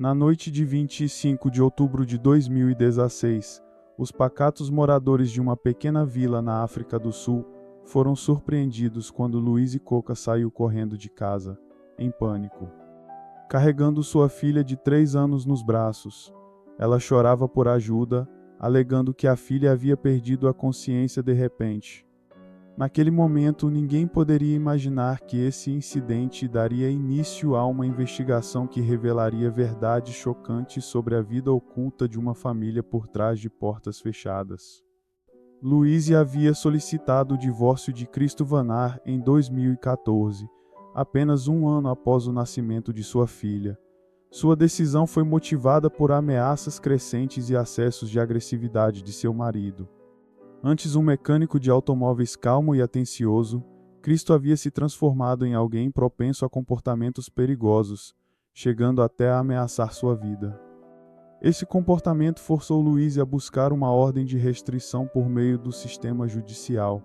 Na noite de 25 de outubro de 2016, os pacatos moradores de uma pequena vila na África do Sul foram surpreendidos quando Louise Coca saiu correndo de casa, em pânico. Carregando sua filha de 3 anos nos braços, ela chorava por ajuda, alegando que a filha havia perdido a consciência de repente. Naquele momento, ninguém poderia imaginar que esse incidente daria início a uma investigação que revelaria verdades chocantes sobre a vida oculta de uma família por trás de portas fechadas. Louise havia solicitado o divórcio de Cristo Vanar em 2014, apenas um ano após o nascimento de sua filha. Sua decisão foi motivada por ameaças crescentes e acessos de agressividade de seu marido. Antes um mecânico de automóveis calmo e atencioso, Cristo havia se transformado em alguém propenso a comportamentos perigosos, chegando até a ameaçar sua vida. Esse comportamento forçou Louise a buscar uma ordem de restrição por meio do sistema judicial.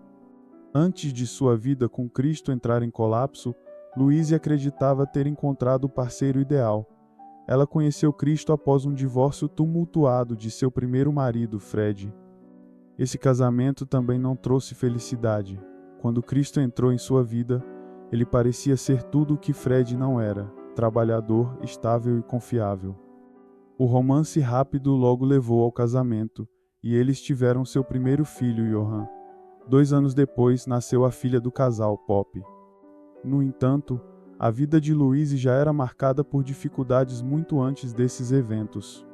Antes de sua vida com Cristo entrar em colapso, Louise acreditava ter encontrado o parceiro ideal. Ela conheceu Cristo após um divórcio tumultuado de seu primeiro marido, Fred. Esse casamento também não trouxe felicidade. Quando Cristo entrou em sua vida, ele parecia ser tudo o que Fred não era: trabalhador, estável e confiável. O romance rápido logo levou ao casamento, e eles tiveram seu primeiro filho, Johan. 2 anos depois, nasceu a filha do casal, Pop. No entanto, a vida de Louise já era marcada por dificuldades muito antes desses eventos.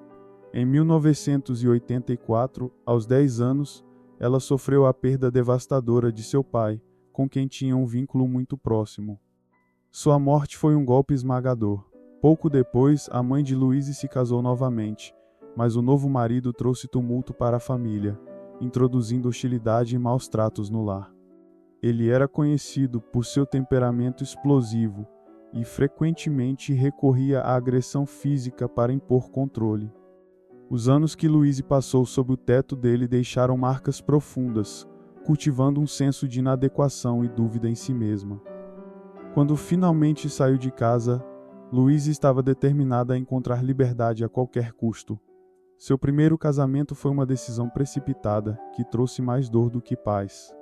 Em 1984, aos 10 anos, ela sofreu a perda devastadora de seu pai, com quem tinha um vínculo muito próximo. Sua morte foi um golpe esmagador. Pouco depois, a mãe de Louise se casou novamente, mas o novo marido trouxe tumulto para a família, introduzindo hostilidade e maus tratos no lar. Ele era conhecido por seu temperamento explosivo e frequentemente recorria à agressão física para impor controle. Os anos que Louise passou sob o teto dele deixaram marcas profundas, cultivando um senso de inadequação e dúvida em si mesma. Quando finalmente saiu de casa, Louise estava determinada a encontrar liberdade a qualquer custo. Seu primeiro casamento foi uma decisão precipitada que trouxe mais dor do que paz.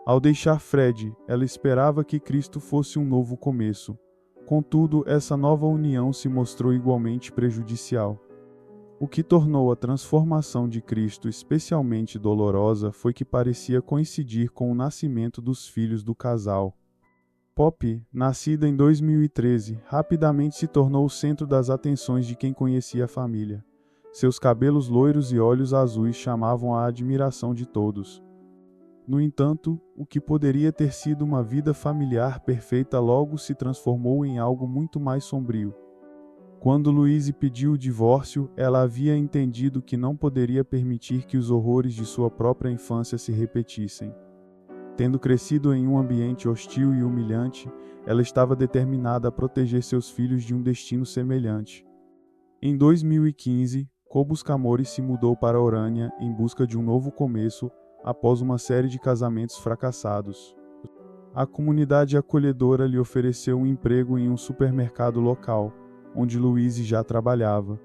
Ao deixar Fred, ela esperava que Cristo fosse um novo começo. Contudo, essa nova união se mostrou igualmente prejudicial. O que tornou a transformação de Cristo especialmente dolorosa foi que parecia coincidir com o nascimento dos filhos do casal. Pop, nascida em 2013, rapidamente se tornou o centro das atenções de quem conhecia a família. Seus cabelos loiros e olhos azuis chamavam a admiração de todos. No entanto, o que poderia ter sido uma vida familiar perfeita logo se transformou em algo muito mais sombrio. Quando Louise pediu o divórcio, ela havia entendido que não poderia permitir que os horrores de sua própria infância se repetissem. Tendo crescido em um ambiente hostil e humilhante, ela estava determinada a proteger seus filhos de um destino semelhante. Em 2015, Cobus Camori se mudou para Orânia em busca de um novo começo após uma série de casamentos fracassados. A comunidade acolhedora lhe ofereceu um emprego em um supermercado local, onde Louise já trabalhava.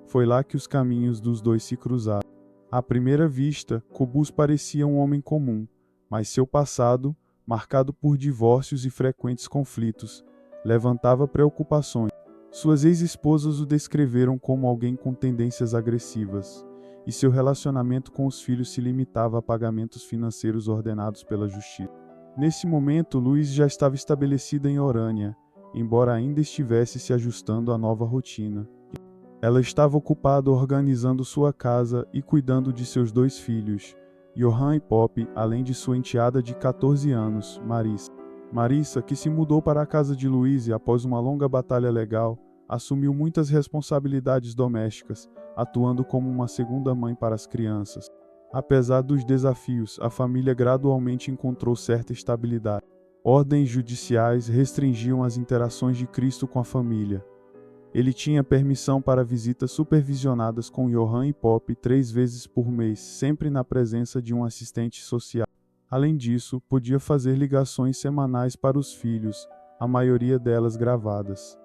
Foi lá que os caminhos dos dois se cruzaram. À primeira vista, Cobus parecia um homem comum, mas seu passado, marcado por divórcios e frequentes conflitos, levantava preocupações. Suas ex-esposas o descreveram como alguém com tendências agressivas, e seu relacionamento com os filhos se limitava a pagamentos financeiros ordenados pela justiça. Nesse momento, Louise já estava estabelecida em Orânia, embora ainda estivesse se ajustando à nova rotina. Ela estava ocupada organizando sua casa e cuidando de seus 2 filhos, Johan e Pop, além de sua enteada de 14 anos, Marissa. Marissa, que se mudou para a casa de Louise após uma longa batalha legal, assumiu muitas responsabilidades domésticas, atuando como uma segunda mãe para as crianças. Apesar dos desafios, a família gradualmente encontrou certa estabilidade. Ordens judiciais restringiam as interações de Cristo com a família. Ele tinha permissão para visitas supervisionadas com Johan e Pop 3 vezes por mês, sempre na presença de um assistente social. Além disso, podia fazer ligações semanais para os filhos, a maioria delas gravadas.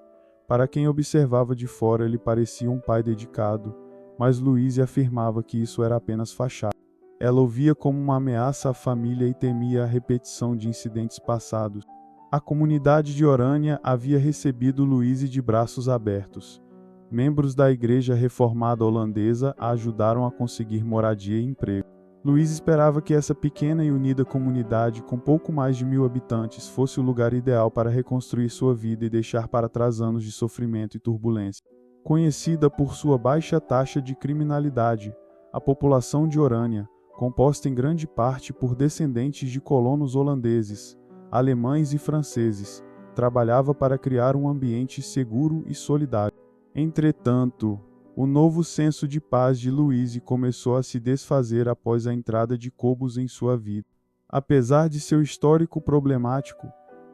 Para quem observava de fora, ele parecia um pai dedicado, mas Louise afirmava que isso era apenas fachada. Ela o via como uma ameaça à família e temia a repetição de incidentes passados. A comunidade de Orânia havia recebido Louise de braços abertos. Membros da Igreja Reformada Holandesa a ajudaram a conseguir moradia e emprego. Louise esperava que essa pequena e unida comunidade, com pouco mais de 1000 habitantes, fosse o lugar ideal para reconstruir sua vida e deixar para trás anos de sofrimento e turbulência. Conhecida por sua baixa taxa de criminalidade, a população de Orânia, composta em grande parte por descendentes de colonos holandeses, alemães e franceses, trabalhava para criar um ambiente seguro e solidário. Entretanto, o novo senso de paz de Louise começou a se desfazer após a entrada de Cobus em sua vida. Apesar de seu histórico problemático,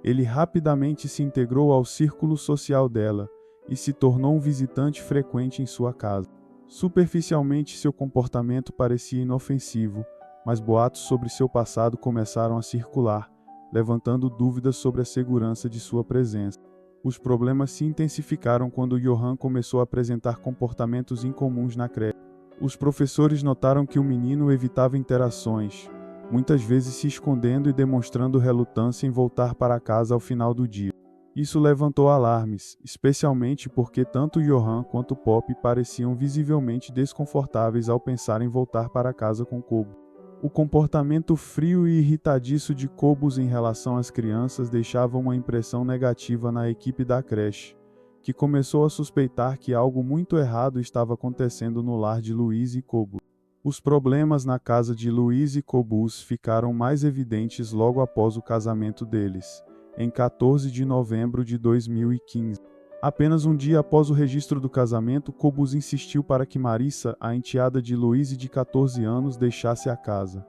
ele rapidamente se integrou ao círculo social dela e se tornou um visitante frequente em sua casa. Superficialmente, seu comportamento parecia inofensivo, mas boatos sobre seu passado começaram a circular, levantando dúvidas sobre a segurança de sua presença. Os problemas se intensificaram quando Johan começou a apresentar comportamentos incomuns na creche. Os professores notaram que o menino evitava interações, muitas vezes se escondendo e demonstrando relutância em voltar para casa ao final do dia. Isso levantou alarmes, especialmente porque tanto Johan quanto Pop pareciam visivelmente desconfortáveis ao pensar em voltar para casa com Cobus. O comportamento frio e irritadiço de Cobus em relação às crianças deixava uma impressão negativa na equipe da creche, que começou a suspeitar que algo muito errado estava acontecendo no lar de Louise e Cobus. Os problemas na casa de Louise e Cobus ficaram mais evidentes logo após o casamento deles, em 14 de novembro de 2015. Apenas um dia após o registro do casamento, Cobus insistiu para que Marissa, a enteada de Louise de 14 anos, deixasse a casa.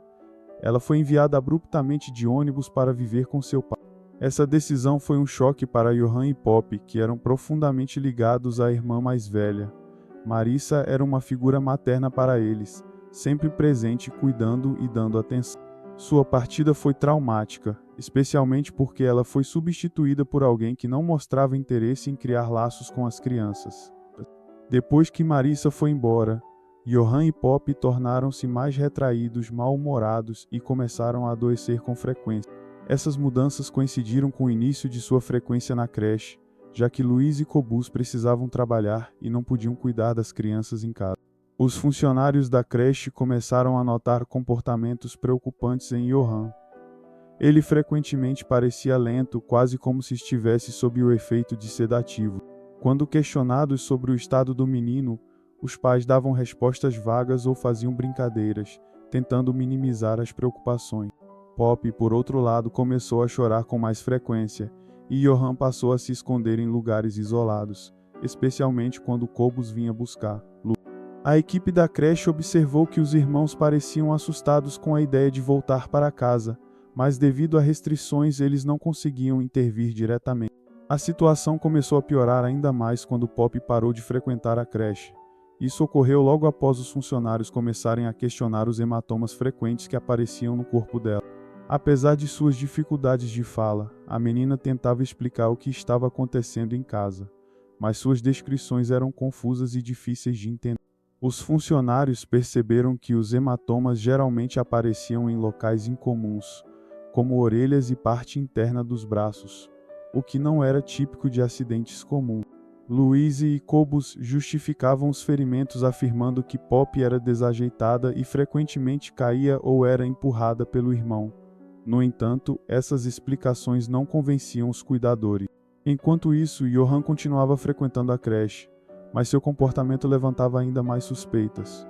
Ela foi enviada abruptamente de ônibus para viver com seu pai. Essa decisão foi um choque para Johan e Pop, que eram profundamente ligados à irmã mais velha. Marissa era uma figura materna para eles, sempre presente, cuidando e dando atenção. Sua partida foi traumática, especialmente porque ela foi substituída por alguém que não mostrava interesse em criar laços com as crianças. Depois que Marissa foi embora, Johan e Pop tornaram-se mais retraídos, mal-humorados e começaram a adoecer com frequência. Essas mudanças coincidiram com o início de sua frequência na creche, já que Louise e Cobus precisavam trabalhar e não podiam cuidar das crianças em casa. Os funcionários da creche começaram a notar comportamentos preocupantes em Johan. Ele frequentemente parecia lento, quase como se estivesse sob o efeito de sedativo. Quando questionados sobre o estado do menino, os pais davam respostas vagas ou faziam brincadeiras, tentando minimizar as preocupações. Pop, por outro lado, começou a chorar com mais frequência, e Johan passou a se esconder em lugares isolados, especialmente quando Cobus vinha buscar. A equipe da creche observou que os irmãos pareciam assustados com a ideia de voltar para casa, mas devido a restrições eles não conseguiam intervir diretamente. A situação começou a piorar ainda mais quando Pop parou de frequentar a creche. Isso ocorreu logo após os funcionários começarem a questionar os hematomas frequentes que apareciam no corpo dela. Apesar de suas dificuldades de fala, a menina tentava explicar o que estava acontecendo em casa, mas suas descrições eram confusas e difíceis de entender. Os funcionários perceberam que os hematomas geralmente apareciam em locais incomuns, como orelhas e parte interna dos braços, o que não era típico de acidentes comuns. Louise e Cobus justificavam os ferimentos afirmando que Pop era desajeitada e frequentemente caía ou era empurrada pelo irmão. No entanto, essas explicações não convenciam os cuidadores. Enquanto isso, Johan continuava frequentando a creche, mas seu comportamento levantava ainda mais suspeitas.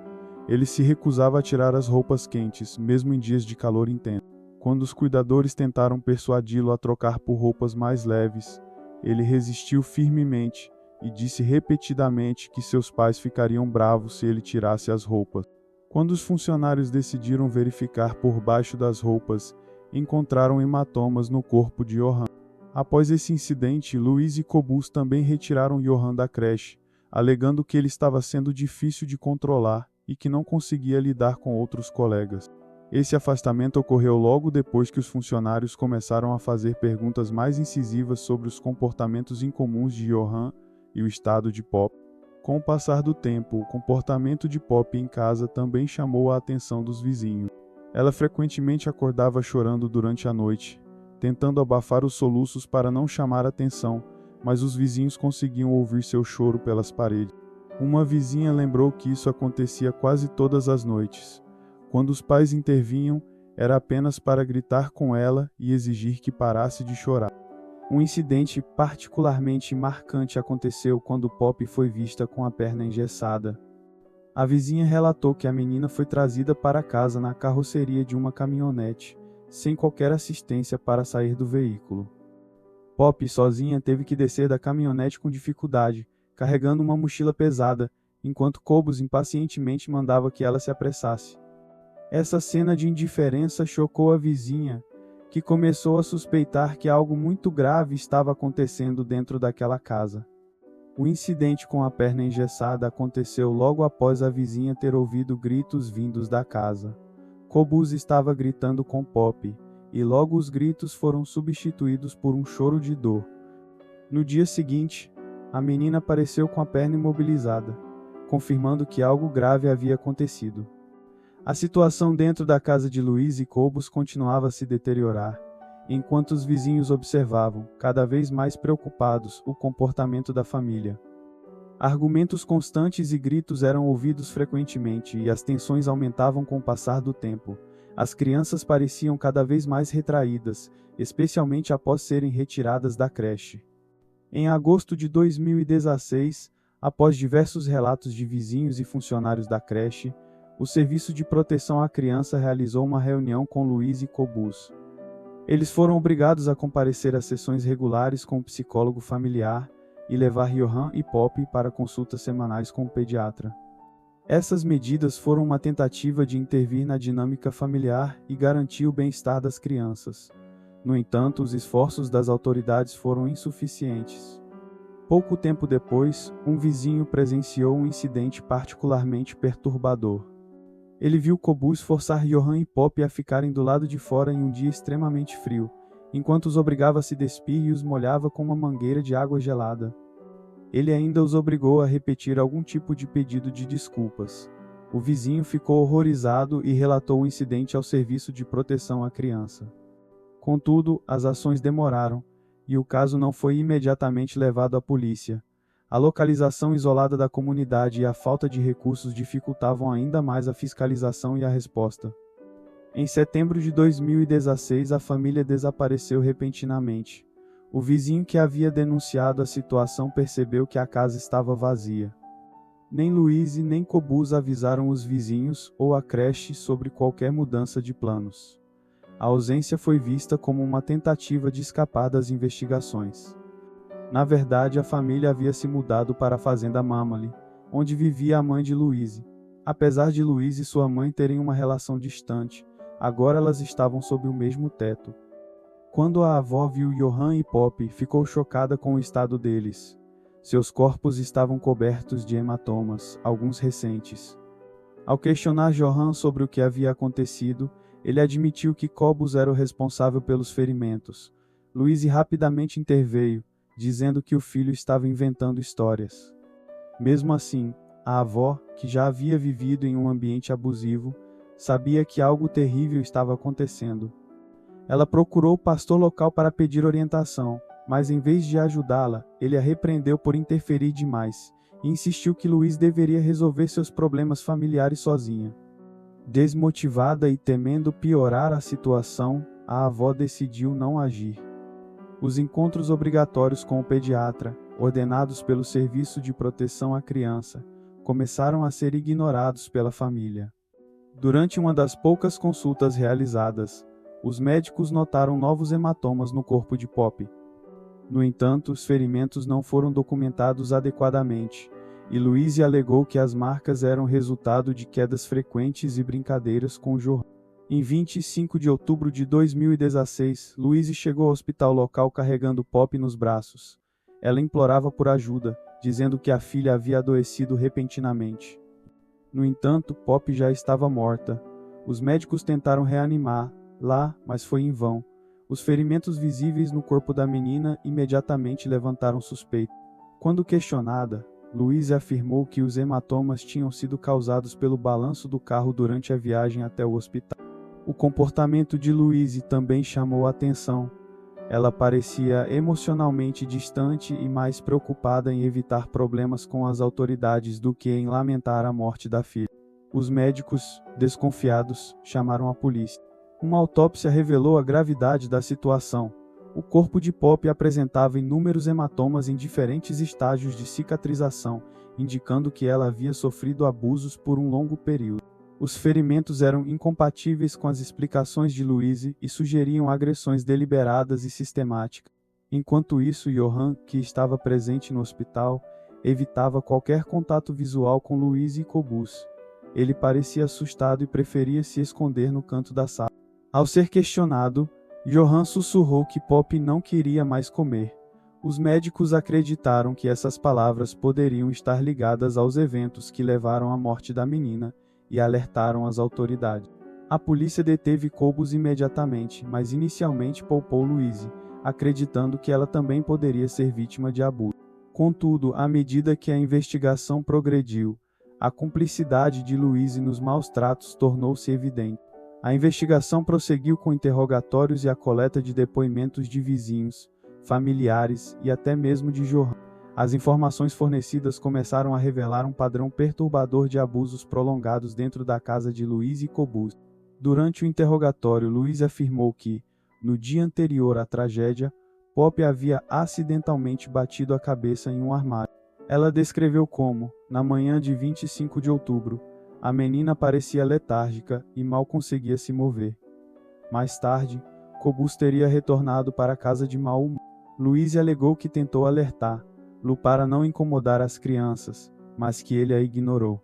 Ele se recusava a tirar as roupas quentes, mesmo em dias de calor intenso. Quando os cuidadores tentaram persuadi-lo a trocar por roupas mais leves, ele resistiu firmemente e disse repetidamente que seus pais ficariam bravos se ele tirasse as roupas. Quando os funcionários decidiram verificar por baixo das roupas, encontraram hematomas no corpo de Johan. Após esse incidente, Louise e Cobus também retiraram Johan da creche, alegando que ele estava sendo difícil de controlar e que não conseguia lidar com outros colegas. Esse afastamento ocorreu logo depois que os funcionários começaram a fazer perguntas mais incisivas sobre os comportamentos incomuns de Johan e o estado de Pop. Com o passar do tempo, o comportamento de Pop em casa também chamou a atenção dos vizinhos. Ela frequentemente acordava chorando durante a noite, tentando abafar os soluços para não chamar atenção, mas os vizinhos conseguiam ouvir seu choro pelas paredes. Uma vizinha lembrou que isso acontecia quase todas as noites. Quando os pais intervinham, era apenas para gritar com ela e exigir que parasse de chorar. Um incidente particularmente marcante aconteceu quando Pop foi vista com a perna engessada. A vizinha relatou que a menina foi trazida para casa na carroceria de uma caminhonete, sem qualquer assistência para sair do veículo. Pop, sozinha, teve que descer da caminhonete com dificuldade, carregando uma mochila pesada, enquanto Cobus impacientemente mandava que ela se apressasse. Essa cena de indiferença chocou a vizinha, que começou a suspeitar que algo muito grave estava acontecendo dentro daquela casa. O incidente com a perna engessada aconteceu logo após a vizinha ter ouvido gritos vindos da casa. Cobus estava gritando com Pop, e logo os gritos foram substituídos por um choro de dor. No dia seguinte, a menina apareceu com a perna imobilizada, confirmando que algo grave havia acontecido. A situação dentro da casa de Louise e Cobus continuava a se deteriorar, enquanto os vizinhos observavam, cada vez mais preocupados, o comportamento da família. Argumentos constantes e gritos eram ouvidos frequentemente e as tensões aumentavam com o passar do tempo. As crianças pareciam cada vez mais retraídas, especialmente após serem retiradas da creche. Em agosto de 2016, após diversos relatos de vizinhos e funcionários da creche, o Serviço de Proteção à Criança realizou uma reunião com Louise e Cobus. Eles foram obrigados a comparecer a sessões regulares com o psicólogo familiar e levar Johan e Pop para consultas semanais com o pediatra. Essas medidas foram uma tentativa de intervir na dinâmica familiar e garantir o bem-estar das crianças. No entanto, os esforços das autoridades foram insuficientes. Pouco tempo depois, um vizinho presenciou um incidente particularmente perturbador. Ele viu Cobus forçar Johan e Pop a ficarem do lado de fora em um dia extremamente frio, enquanto os obrigava a se despir e os molhava com uma mangueira de água gelada. Ele ainda os obrigou a repetir algum tipo de pedido de desculpas. O vizinho ficou horrorizado e relatou o incidente ao Serviço de Proteção à Criança. Contudo, as ações demoraram, e o caso não foi imediatamente levado à polícia. A localização isolada da comunidade e a falta de recursos dificultavam ainda mais a fiscalização e a resposta. Em setembro de 2016, a família desapareceu repentinamente. O vizinho que havia denunciado a situação percebeu que a casa estava vazia. Nem Louise nem Cobus avisaram os vizinhos ou a creche sobre qualquer mudança de planos. A ausência foi vista como uma tentativa de escapar das investigações. Na verdade, a família havia se mudado para a fazenda Mamali, onde vivia a mãe de Louise. Apesar de Louise e sua mãe terem uma relação distante, agora elas estavam sob o mesmo teto. Quando a avó viu Johan e Pop, ficou chocada com o estado deles. Seus corpos estavam cobertos de hematomas, alguns recentes. Ao questionar Johan sobre o que havia acontecido, ele admitiu que Cobus era o responsável pelos ferimentos. Louise rapidamente interveio, dizendo que o filho estava inventando histórias. Mesmo assim, a avó, que já havia vivido em um ambiente abusivo, sabia que algo terrível estava acontecendo. Ela procurou o pastor local para pedir orientação, mas em vez de ajudá-la, ele a repreendeu por interferir demais, e insistiu que Louise deveria resolver seus problemas familiares sozinha. Desmotivada e temendo piorar a situação, a avó decidiu não agir. Os encontros obrigatórios com o pediatra, ordenados pelo Serviço de Proteção à Criança, começaram a ser ignorados pela família. Durante uma das poucas consultas realizadas, os médicos notaram novos hematomas no corpo de Pop. No entanto, os ferimentos não foram documentados adequadamente, e Louise alegou que as marcas eram resultado de quedas frequentes e brincadeiras com Johan. Em 25 de outubro de 2016, Louise chegou ao hospital local carregando Pop nos braços. Ela implorava por ajuda, dizendo que a filha havia adoecido repentinamente. No entanto, Pop já estava morta. Os médicos tentaram reanimá-la, mas foi em vão. Os ferimentos visíveis no corpo da menina imediatamente levantaram suspeita. Quando questionada, Louise afirmou que os hematomas tinham sido causados pelo balanço do carro durante a viagem até o hospital. O comportamento de Louise também chamou a atenção. Ela parecia emocionalmente distante e mais preocupada em evitar problemas com as autoridades do que em lamentar a morte da filha. Os médicos, desconfiados, chamaram a polícia. Uma autópsia revelou a gravidade da situação. O corpo de Poppy apresentava inúmeros hematomas em diferentes estágios de cicatrização, indicando que ela havia sofrido abusos por um longo período. Os ferimentos eram incompatíveis com as explicações de Louise e sugeriam agressões deliberadas e sistemáticas. Enquanto isso, Johann, que estava presente no hospital, evitava qualquer contato visual com Louise e Cobus. Ele parecia assustado e preferia se esconder no canto da sala. Ao ser questionado, Johann sussurrou que Poppy não queria mais comer. Os médicos acreditaram que essas palavras poderiam estar ligadas aos eventos que levaram à morte da menina e alertaram as autoridades. A polícia deteve Cobus imediatamente, mas inicialmente poupou Louise, acreditando que ela também poderia ser vítima de abuso. Contudo, à medida que a investigação progrediu, a cumplicidade de Louise nos maus tratos tornou-se evidente. A investigação prosseguiu com interrogatórios e a coleta de depoimentos de vizinhos, familiares e até mesmo de Johann. As informações fornecidas começaram a revelar um padrão perturbador de abusos prolongados dentro da casa de Louise e Cobus. Durante o interrogatório, Louise afirmou que, no dia anterior à tragédia, Poppy havia acidentalmente batido a cabeça em um armário. Ela descreveu como, na manhã de 25 de outubro, a menina parecia letárgica e mal conseguia se mover. Mais tarde, Cobus teria retornado para a casa de mau humor. Louise alegou que tentou alertar Lou para não incomodar as crianças, mas que ele a ignorou.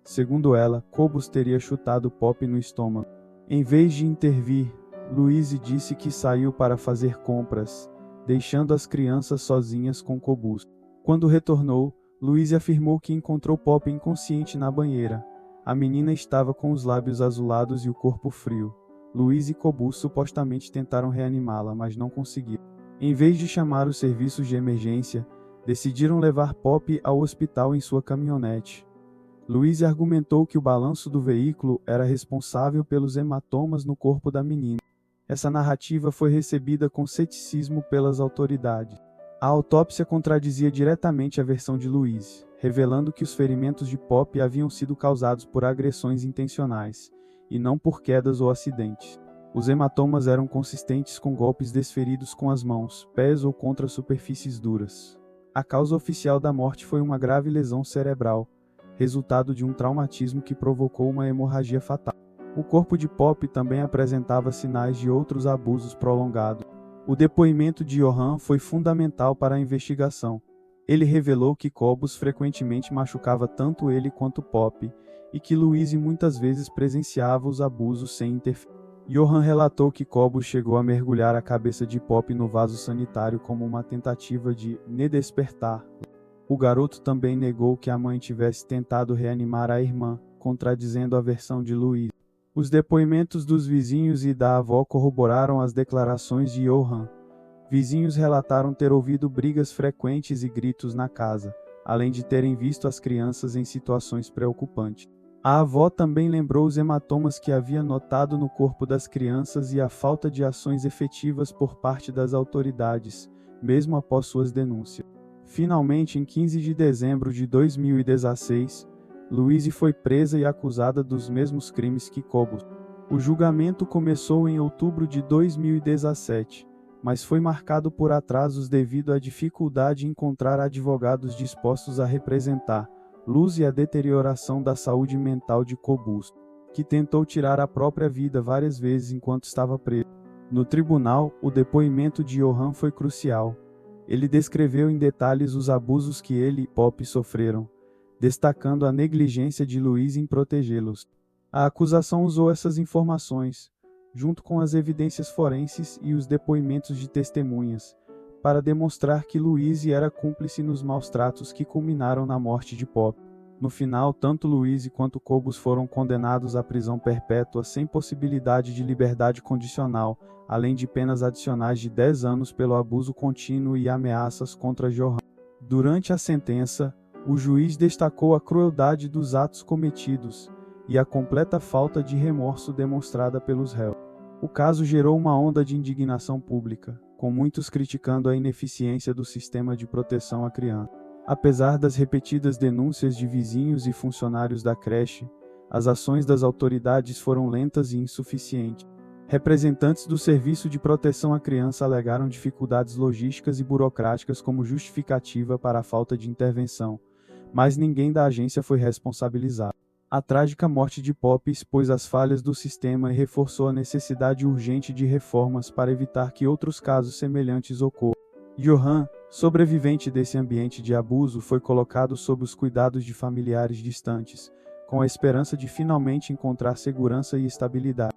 Segundo ela, Cobus teria chutado Poppy no estômago. Em vez de intervir, Louise disse que saiu para fazer compras, deixando as crianças sozinhas com Cobus. Quando retornou, Louise afirmou que encontrou Poppy inconsciente na banheira. A menina estava com os lábios azulados e o corpo frio. Louise e Cobus supostamente tentaram reanimá-la, mas não conseguiram. Em vez de chamar os serviços de emergência, decidiram levar Poppy ao hospital em sua caminhonete. Louise argumentou que o balanço do veículo era responsável pelos hematomas no corpo da menina. Essa narrativa foi recebida com ceticismo pelas autoridades. A autópsia contradizia diretamente a versão de Louise, revelando que os ferimentos de Poppy haviam sido causados por agressões intencionais, e não por quedas ou acidentes. Os hematomas eram consistentes com golpes desferidos com as mãos, pés ou contra superfícies duras. A causa oficial da morte foi uma grave lesão cerebral, resultado de um traumatismo que provocou uma hemorragia fatal. O corpo de Poppy também apresentava sinais de outros abusos prolongados. O depoimento de Johann foi fundamental para a investigação. Ele revelou que Cobus frequentemente machucava tanto ele quanto Poppy, e que Louise muitas vezes presenciava os abusos sem interferir. Johann relatou que Cobus chegou a mergulhar a cabeça de Poppy no vaso sanitário como uma tentativa de despertar. O garoto também negou que a mãe tivesse tentado reanimar a irmã, contradizendo a versão de Louise. Os depoimentos dos vizinhos e da avó corroboraram as declarações de Johann. Vizinhos relataram ter ouvido brigas frequentes e gritos na casa, além de terem visto as crianças em situações preocupantes. A avó também lembrou os hematomas que havia notado no corpo das crianças e a falta de ações efetivas por parte das autoridades, mesmo após suas denúncias. Finalmente, em 15 de dezembro de 2016, Louise foi presa e acusada dos mesmos crimes que Cobus. O julgamento começou em outubro de 2017, mas foi marcado por atrasos devido à dificuldade em encontrar advogados dispostos a representar Luz e a deterioração da saúde mental de Cobus, que tentou tirar a própria vida várias vezes enquanto estava preso. No tribunal, o depoimento de Johann foi crucial. Ele descreveu em detalhes os abusos que ele e Poppy sofreram, destacando a negligência de Louise em protegê-los. A acusação usou essas informações, junto com as evidências forenses e os depoimentos de testemunhas, para demonstrar que Louise era cúmplice nos maus tratos que culminaram na morte de Poppy. No final, tanto Louise quanto Cobus foram condenados à prisão perpétua sem possibilidade de liberdade condicional, além de penas adicionais de 10 anos pelo abuso contínuo e ameaças contra Johann. Durante a sentença, o juiz destacou a crueldade dos atos cometidos e a completa falta de remorso demonstrada pelos réus. O caso gerou uma onda de indignação pública, com muitos criticando a ineficiência do sistema de proteção à criança. Apesar das repetidas denúncias de vizinhos e funcionários da creche, as ações das autoridades foram lentas e insuficientes. Representantes do Serviço de Proteção à Criança alegaram dificuldades logísticas e burocráticas como justificativa para a falta de intervenção, mas ninguém da agência foi responsabilizado. A trágica morte de Pop expôs as falhas do sistema e reforçou a necessidade urgente de reformas para evitar que outros casos semelhantes ocorram. Johan, sobrevivente desse ambiente de abuso, foi colocado sob os cuidados de familiares distantes, com a esperança de finalmente encontrar segurança e estabilidade.